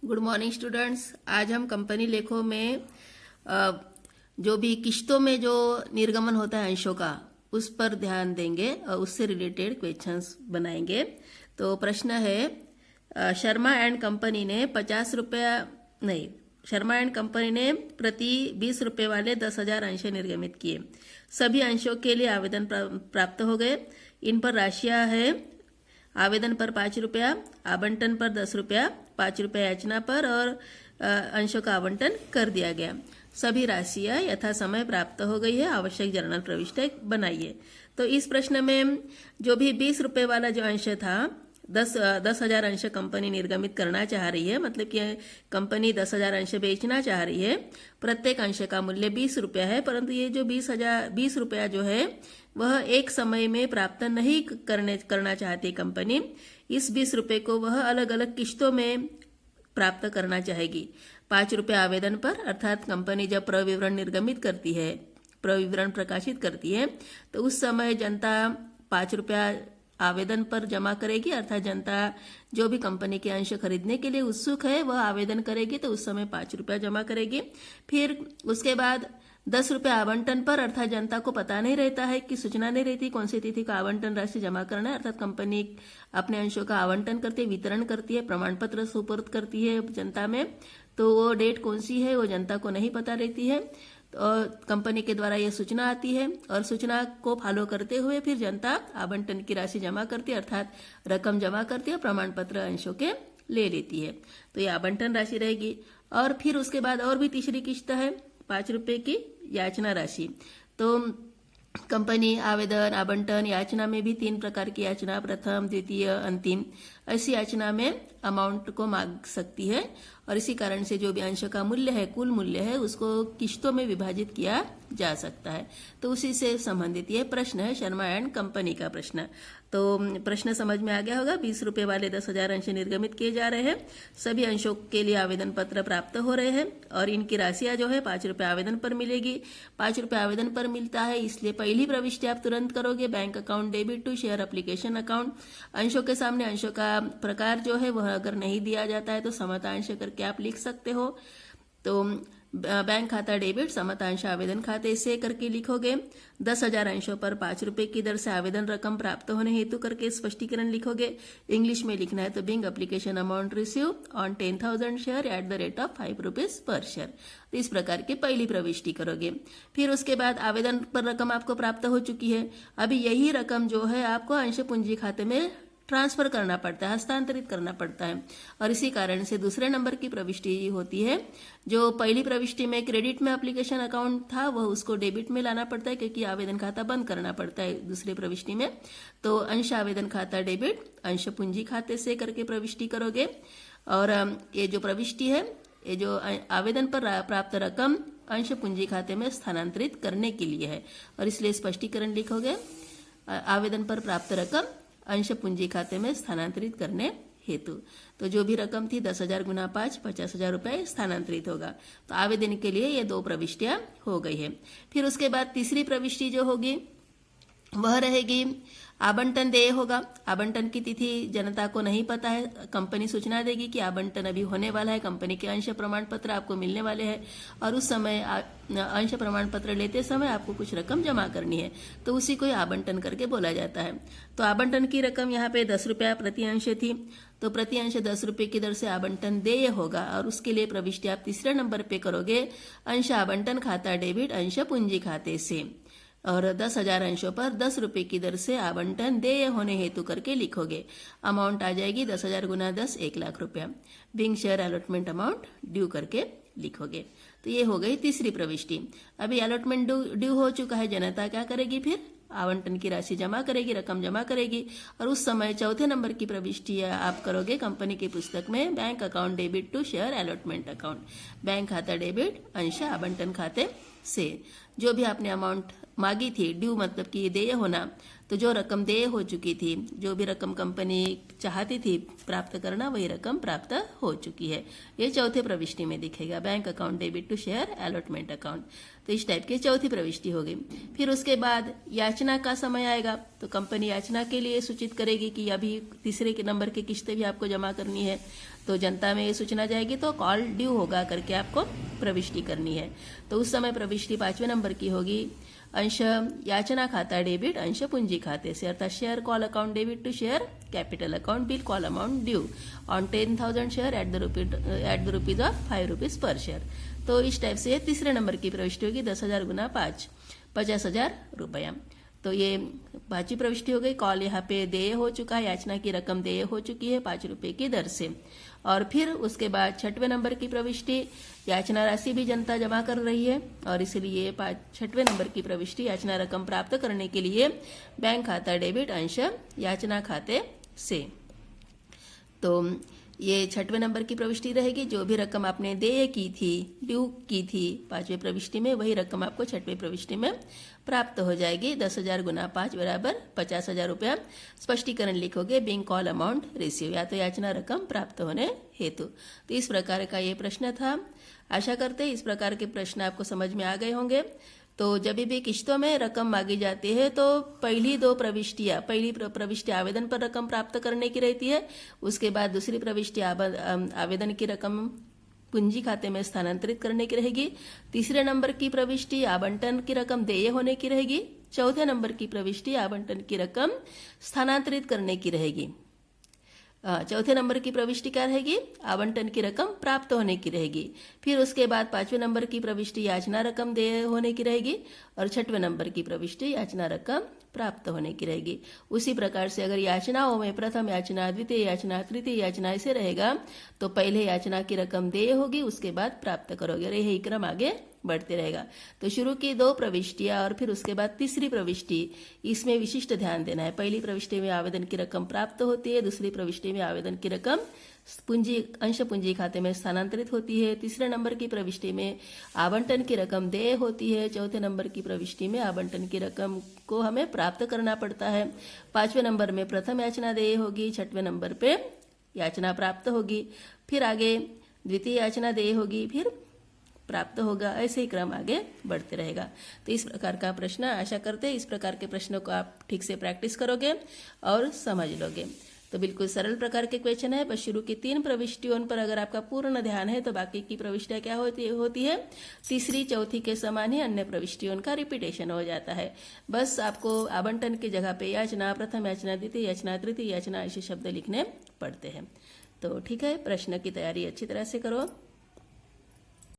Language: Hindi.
Good morning students. आज हम कंपनी लेखों में जो भी किश्तों में जो निर्गमन होता है अंशों का, उस पर ध्यान देंगे और उससे रिलेटेड क्वेश्चंस बनाएंगे। तो प्रश्न है, शर्मा एंड कंपनी ने 50 रुपया नहीं शर्मा एंड कंपनी ने प्रति 20 रुपये वाले 10,000 अंश निर्गमित किए। सभी अंशों के लिए आवेदन प्राप्त हो गए। इन पर राशियां है: आवेदन पर 5 रुपया, आवंटन पर 10 रुपया, 5 रुपया याचना पर और अंशों का आवंटन कर दिया गया। सभी राशियां यथा समय प्राप्त हो गई है। आवश्यक जर्नल प्रविष्टि बनाइए। तो इस प्रश्न में जो भी 20 रुपये वाला जो अंश था, 10,000 अंश कंपनी निर्गमित करना चाह रही है, मतलब कि कंपनी 10,000 अंश बेचना चाह रही है। प्रत्येक अंश का मूल्य 20 रुपया है, परंतु ये जो 20 रुपया जो है वह एक समय में प्राप्त नहीं करना चाहती कंपनी। इस 20 रुपये को वह अलग अलग किश्तों में प्राप्त करना चाहेगी। 5 रुपये आवेदन पर, अर्थात कंपनी जब प्रविवरण निर्गमित करती है, प्रविवरण प्रकाशित करती है, तो उस समय जनता 5 रुपया आवेदन पर जमा करेगी। अर्थात जनता जो भी कंपनी के अंश खरीदने के लिए उत्सुक है वह आवेदन करेगी, तो उस समय 5 रुपया जमा करेगी। फिर उसके बाद 10 रुपया आवंटन पर, अर्थात जनता को पता नहीं रहता है कि सूचना नहीं रहती कौन सी तिथि का आवंटन राशि जमा करना है। अर्थात कंपनी अपने अंशों का आवंटन करती है, वितरण करती है, प्रमाण पत्र सुपुर्द करती है जनता में, तो वो डेट कौन सी है वो जनता को नहीं पता रहती है। और कंपनी के द्वारा यह सूचना आती है और सूचना को फॉलो करते हुए फिर जनता आवंटन की राशि जमा करती है, अर्थात रकम जमा करती है, प्रमाण पत्र अंशों के ले लेती है। तो ये आवंटन राशि रहेगी। और फिर उसके बाद और भी तीसरी किश्त है 5 रुपये की याचना राशि। तो कंपनी आवेदन, आवंटन, याचना में भी 3 प्रकार की याचना, प्रथम, द्वितीय, अंतिम, ऐसी याचना में अमाउंट को मांग सकती है। और इसी कारण से जो भी अंश का मूल्य है, कुल मूल्य है, उसको किश्तों में विभाजित किया जा सकता है। तो उसी से संबंधित ये प्रश्न है, शर्मा एंड कंपनी का प्रश्न। तो प्रश्न समझ में आ गया होगा। 20 रुपये वाले 10,000 अंश निर्गमित किए जा रहे हैं। सभी अंशों के लिए आवेदन पत्र प्राप्त हो रहे हैं और इनकी राशियां जो है 5 रुपये आवेदन पर मिलेगी। 5 रुपये आवेदन पर मिलता है, इसलिए पहली प्रविष्टि आप तुरंत करोगे, bank account debit to share application account. अंशों के सामने अंशों का प्रकार जो है वह अगर नहीं दिया जाता है तो समतांश करके आप लिख सकते हो। तो बैंक खाता डेबिट समतांश आवेदन खाते से करके लिखोगे। 10,000 अंशों पर 5 रुपये की दर से आवेदन रकम प्राप्त होने हेतु करके स्पष्टीकरण लिखोगे। इंग्लिश में लिखना है तो being application amount receive on 10,000 share at the rate of 5 rupees per share. तो इस प्रकार की पहली प्रविष्टि करोगे। फिर उसके बाद आवेदन पर रकम आपको प्राप्त हो चुकी है। अभी यही रकम जो है आपको अंश पूंजी खाते में ट्रांसफर करना पड़ता है, हस्तांतरित करना पड़ता है। और इसी कारण से दूसरे नंबर की प्रविष्टि होती है। जो पहली प्रविष्टि में क्रेडिट में एप्लीकेशन अकाउंट था वह उसको डेबिट में लाना पड़ता है, क्योंकि आवेदन खाता बंद करना पड़ता है दूसरे प्रविष्टि में। तो अंश आवेदन खाता डेबिट अंश पूंजी खाते से करके प्रविष्टि करोगे। और ये जो प्रविष्टि है, ये जो आवेदन पर प्राप्त रकम अंश पूंजी खाते में स्थानांतरित करने के लिए है, और इसलिए स्पष्टीकरण लिखोगे, आवेदन पर प्राप्त रकम अंश पूंजी खाते में स्थानांतरित करने हेतु। तो जो भी रकम थी 10,000 गुना 5, 50,000 रुपये स्थानांतरित होगा। तो आवेदन के लिए ये 2 प्रविष्टियां हो गई है। फिर उसके बाद तीसरी प्रविष्टि जो होगी वह रहेगी आवंटन देय होगा। आवंटन की तिथि जनता को नहीं पता है, कंपनी सूचना देगी कि आवंटन अभी होने वाला है, कंपनी के अंश प्रमाण पत्र आपको मिलने वाले हैं और उस समय अंश प्रमाण पत्र लेते समय आपको कुछ रकम जमा करनी है, तो उसी को आवंटन करके बोला जाता है। तो आवंटन की रकम यहाँ पे 10 रुपया प्रति अंश थी, तो प्रति अंश 10 रुपये की दर से आवंटन देय होगा। और उसके लिए प्रविष्टि आप तीसरे नंबर पे करोगे, अंश आवंटन खाता डेबिट अंश पूंजी खाते से, और 10,000 अंशों पर 10 रुपये की दर से आवंटन देय होने हेतु करके लिखोगे। अमाउंट आ जाएगी 10,000 गुना 10, 1,00,000 रुपया। Being share allotment amount due करके लिखोगे। तो ये हो गई तीसरी प्रविष्टि। अभी अलॉटमेंट ड्यू हो चुका है, जनता क्या करेगी, फिर आवंटन की राशि जमा करेगी, रकम जमा करेगी। और उस समय चौथे नंबर की प्रविष्टि आप करोगे कंपनी की पुस्तक में, bank account debit to share allotment account. Bank खाता डेबिट अंश आवंटन खाते से जो भी आपने अमाउंट मांगी थी, ड्यू मतलब कि देय होना, तो जो रकम देय हो चुकी थी, जो भी रकम कंपनी चाहती थी प्राप्त करना, वही रकम प्राप्त हो चुकी है। ये चौथे प्रविष्टि में दिखेगा, bank account debit to share allotment account. तो इस टाइप की चौथी प्रविष्टि होगी। फिर उसके बाद याचना का समय आएगा, तो कंपनी याचना के लिए सूचित करेगी कि अभी तीसरे के नंबर की किस्तें भी आपको जमा करनी है। तो जनता में ये सूचना जाएगी तो कॉल ड्यू होगा करके आपको प्रविष्टि करनी है। तो उस समय प्रविष्टि 5वें नंबर की होगी अंश याचना खाता डेबिट अंश पूंजी खाते से, अर्थात share call account debit to share capital account बिल call amount due on 10,000 share at the rupees of 5 rupees per share. तो इस टाइप से तीसरे नंबर की प्रविष्टि होगी 10,000 गुना 5 50,000 रुपया। तो ये 5वीं प्रविष्टि हो गई। कॉल यहाँ पे देय हो चुका है, याचना की रकम देय हो चुकी है 5 रुपए की दर से। और फिर उसके बाद 6वें नंबर की प्रविष्टि याचना राशि भी जनता जमा कर रही है और इसलिए 6वें नंबर की प्रविष्टि याचना रकम प्राप्त करने के लिए बैंक खाता डेबिट अंश याचना खाते से। तो ये 6वें नंबर की प्रविष्टि रहेगी। जो भी रकम आपने देय की थी, ड्यू की थी 5वें प्रविष्टि में, वही रकम आपको 6वें प्रविष्टि में प्राप्त हो जाएगी। 10,000 गुना 5 बराबर 50,000 रुपया। स्पष्टीकरण लिखोगे बिंग कॉल अमाउंट रिसीव, या तो याचना रकम प्राप्त होने हेतु। तो इस प्रकार का ये प्रश्न था। आशा करते इस प्रकार के प्रश्न आपको समझ में आ गए होंगे। तो जब भी किस्तों में रकम मांगी जाती है तो पहली प्रविष्टि आवेदन पर रकम प्राप्त करने की रहती है, उसके बाद दूसरी प्रविष्टि आवेदन की रकम पूंजी खाते में स्थानांतरित करने की रहेगी, तीसरे नंबर की प्रविष्टि आवंटन की रकम देय होने की रहेगी, चौथे नंबर की प्रविष्टि आवंटन की रकम स्थानांतरित करने की रहेगी, चौथे नंबर की प्रविष्टि क्या रहेगी, आवंटन की रकम प्राप्त होने की रहेगी। फिर उसके बाद 5वें नंबर की प्रविष्टि याचना रकम देय होने की रहेगी और 6वें नंबर की प्रविष्टि याचना रकम प्राप्त होने की रहेगी। उसी प्रकार से अगर याचनाओं में प्रथम याचना, द्वितीय याचना, तृतीय याचना ऐसे रहेगा तो पहले याचना की रकम देय होगी, उसके बाद प्राप्त करोगे, और यही क्रम आगे बढ़ते रहेगा। तो शुरू की 2 प्रविष्टियां और फिर उसके बाद तीसरी प्रविष्टि, इसमें विशिष्ट ध्यान देना है। पहली प्रविष्टि में आवेदन की रकम प्राप्त होती है, दूसरी प्रविष्टि में आवेदन की रकम अंश पूंजी खाते में स्थानांतरित होती है, तीसरे नंबर की प्रविष्टि में आवंटन की रकम देय होती है, चौथे नंबर की प्रविष्टि में आवंटन की रकम को हमें प्राप्त करना पड़ता है, 5वें नंबर में प्रथम याचना देय होगी, 6वें नंबर पे याचना प्राप्त होगी, फिर आगे द्वितीय याचना देय होगी, फिर प्राप्त होगा, ऐसे ही क्रम आगे बढ़ते रहेगा। तो इस प्रकार का प्रश्न, आशा करते हैं इस प्रकार के प्रश्नों को आप ठीक से प्रैक्टिस करोगे और समझ लोगे। तो बिल्कुल सरल प्रकार के क्वेश्चन है, बस शुरू की 3 प्रविष्टियों पर अगर आपका पूर्ण ध्यान है तो बाकी की प्रविष्टियां क्या होती है, तीसरी चौथी के समान ही अन्य प्रविष्टियों का रिपीटेशन हो जाता है। बस आपको आवंटन की जगह पे याचना, प्रथम याचना, द्वितीय याचना, तृतीय याचना ऐसे शब्द लिखने पड़ते हैं। तो ठीक है, प्रश्न की तैयारी अच्छी तरह से करो।